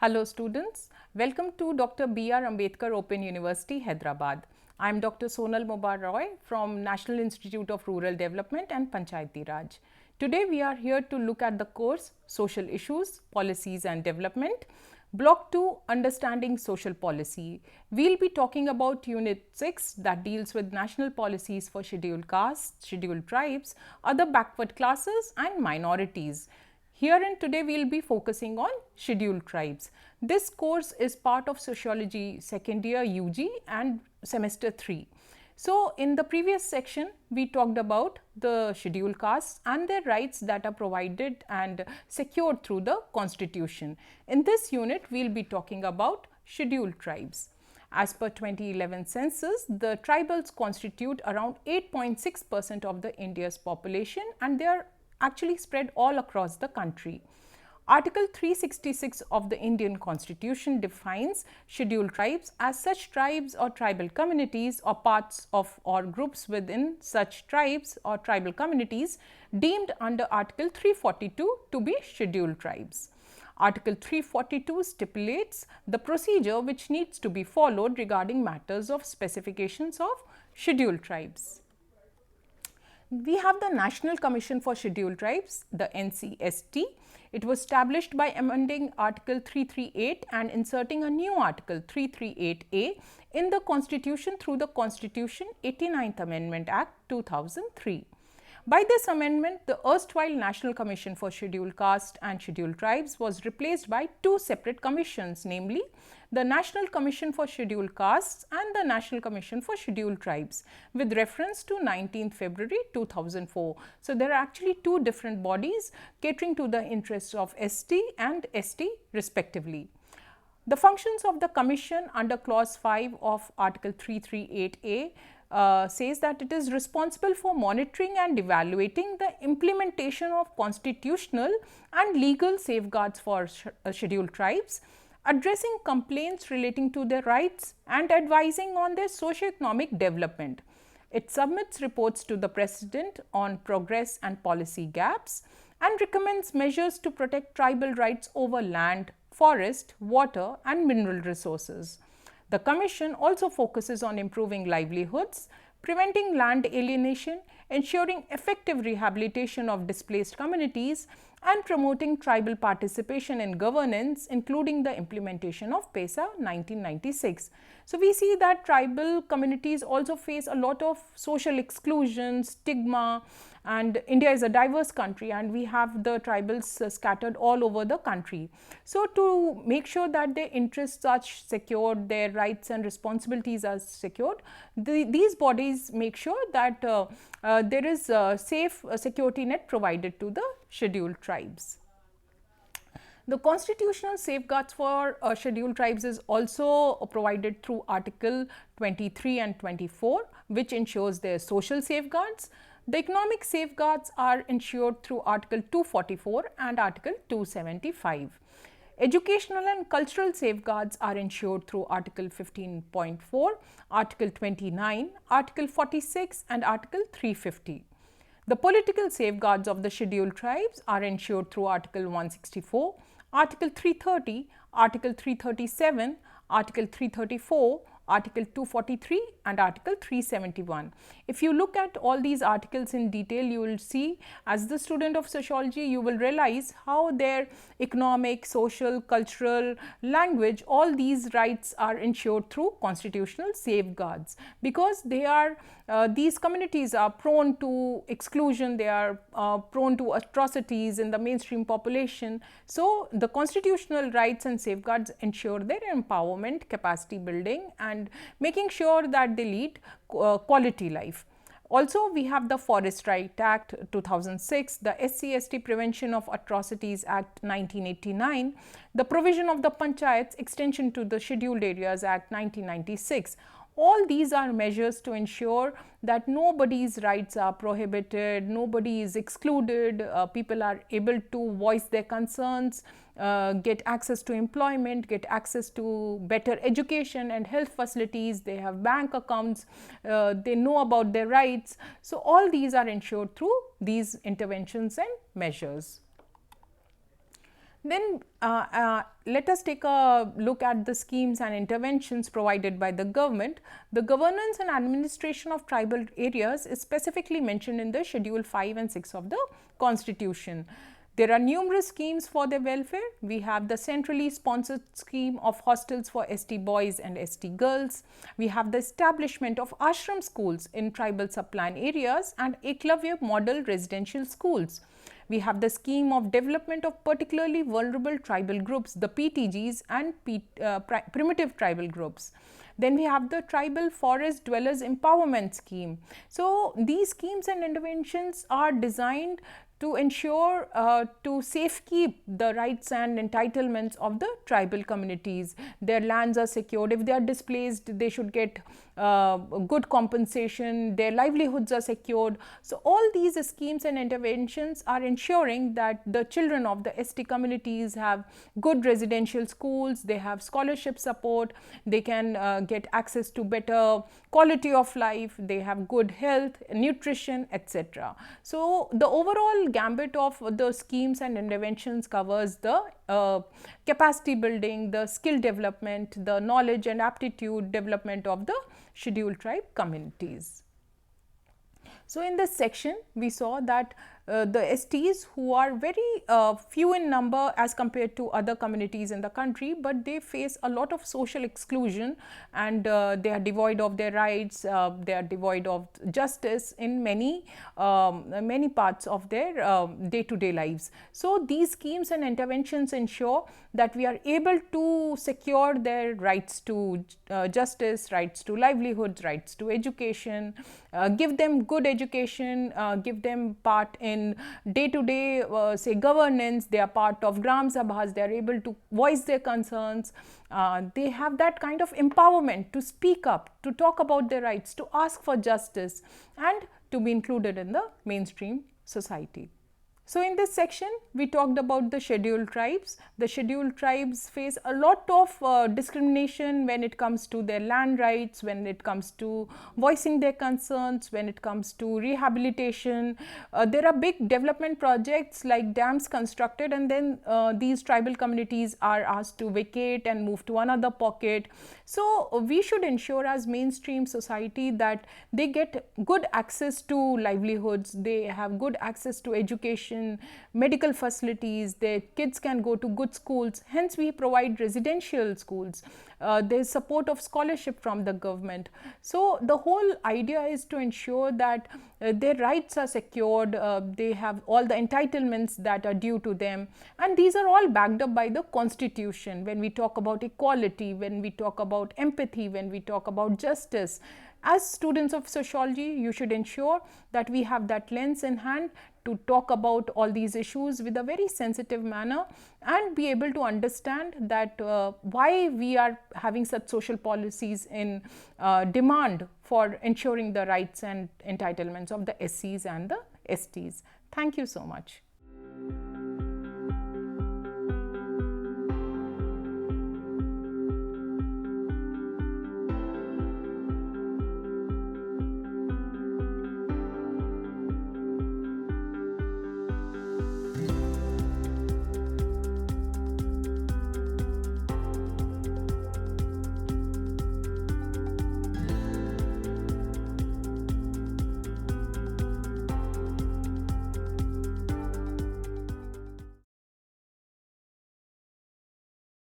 Hello students, welcome to Dr. B.R. Ambedkar Open University, Hyderabad. I am Dr. Sonal Mobar Roy from National Institute of Rural Development and Panchayati Raj. Today we are here to look at the course Social Issues, Policies and Development, Block 2 Understanding Social Policy. We will be talking about Unit 6 that deals with national policies for scheduled castes, scheduled tribes, other backward classes and minorities. Herein today we will be focusing on scheduled tribes. This course is part of Sociology second year UG and semester 3. So, in the previous section we talked about the scheduled castes and their rights that are provided and secured through the constitution. In this unit we will be talking about scheduled tribes. As per 2011 census, the tribals constitute around 8.6% of the India's population and they are actually spread all across the country. Article 366 of the Indian Constitution defines scheduled tribes as such tribes or tribal communities or parts of or groups within such tribes or tribal communities deemed under Article 342 to be scheduled tribes. Article 342 stipulates the procedure which needs to be followed regarding matters of specifications of scheduled tribes. We have the National Commission for Scheduled Tribes, the NCST. It was established by amending Article 338 and inserting a new Article 338A in the Constitution through the Constitution 89th Amendment Act 2003. By this amendment, the erstwhile National Commission for Scheduled Caste and Scheduled Tribes was replaced by two separate commissions, namely the National Commission for Scheduled Castes and the National Commission for Scheduled Tribes with reference to 19th February 2004. So, there are actually two different bodies catering to the interests of ST and ST respectively. The functions of the commission under clause 5 of Article 338A says that it is responsible for monitoring and evaluating the implementation of constitutional and legal safeguards for scheduled tribes, addressing complaints relating to their rights and advising on their socio-economic development. It submits reports to the President on progress and policy gaps and recommends measures to protect tribal rights over land, forest, water and mineral resources. The Commission also focuses on improving livelihoods, preventing land alienation, ensuring effective rehabilitation of displaced communities and promoting tribal participation in governance, including the implementation of PESA 1996. So, we see that tribal communities also face a lot of social exclusion, stigma, and India is a diverse country and we have the tribals scattered all over the country. So, to make sure that their interests are secured, their rights and responsibilities are secured, these bodies make sure that there is a safe security net provided to the scheduled tribes. The constitutional safeguards for scheduled tribes is also provided through Article 23 and 24, which ensures their social safeguards. The economic safeguards are ensured through Article 244 and Article 275. Educational and cultural safeguards are ensured through Article 15.4, Article 29, Article 46 and Article 350. The political safeguards of the scheduled tribes are ensured through Article 164, Article 330, Article 337, Article 334, Article 243 and Article 371. If you look at all these articles in detail, you will see, as the student of sociology, you will realize how their economic, social, cultural, language, all these rights are ensured through constitutional safeguards, because they are these communities are prone to exclusion, they are prone to atrocities in the mainstream population. So, the constitutional rights and safeguards ensure their empowerment, capacity building and making sure that they lead quality life. Also, we have the Forest Right Act 2006, the SC/ST Prevention of Atrocities Act 1989, the provision of the Panchayats extension to the Scheduled Areas Act 1996. All these are measures to ensure that nobody's rights are prohibited, nobody is excluded, people are able to voice their concerns, get access to employment, get access to better education and health facilities, they have bank accounts, they know about their rights. So, all these are ensured through these interventions and measures. Then let us take a look at the schemes and interventions provided by the government. The governance and administration of tribal areas is specifically mentioned in the Schedule 5 and 6 of the Constitution. There are numerous schemes for their welfare. We have the centrally sponsored scheme of hostels for ST boys and ST girls. We have the establishment of ashram schools in tribal subplan areas and Eklavya model residential schools. We have the scheme of development of particularly vulnerable tribal groups, the PTGs and primitive tribal groups. Then we have the tribal forest dwellers empowerment scheme. So these schemes and interventions are designed to ensure to safekeep the rights and entitlements of the tribal communities. Their lands are secured. If they are displaced, they should get good compensation. Their livelihoods are secured. So all these schemes and interventions are ensuring that the children of the ST communities have good residential schools, they have scholarship support, they can get access to better quality of life, they have good health, nutrition, etc. So the overall gambit of the schemes and interventions covers the capacity building, the skill development, the knowledge and aptitude development of the scheduled tribe communities. So in this section, we saw that the STs, who are very few in number as compared to other communities in the country, but they face a lot of social exclusion, and they are devoid of their rights, they are devoid of justice in many parts of their day-to-day lives. So these schemes and interventions ensure that we are able to secure their rights to justice, rights to livelihoods, rights to education, give them good education, give them part in day-to-day say governance. They are part of Gram Sabhas, they are able to voice their concerns, they have that kind of empowerment to speak up, to talk about their rights, to ask for justice, and to be included in the mainstream society. So in this section, we talked about the scheduled tribes. The scheduled tribes face a lot of discrimination when it comes to their land rights, when it comes to voicing their concerns, when it comes to rehabilitation. There are big development projects like dams constructed, and then these tribal communities are asked to vacate and move to another pocket. So we should ensure as mainstream society that they get good access to livelihoods, they have good access to education, medical facilities, their kids can go to good schools. Hence we provide residential schools. There is support of scholarship from the government. So the whole idea is to ensure that their rights are secured, they have all the entitlements that are due to them, and these are all backed up by the Constitution. When we talk about equality, when we talk about empathy, when we talk about justice, as students of sociology, you should ensure that we have that lens in hand to talk about all these issues with a very sensitive manner, and be able to understand that why we are having such social policies in demand for ensuring the rights and entitlements of the SCs and the STs. Thank you so much.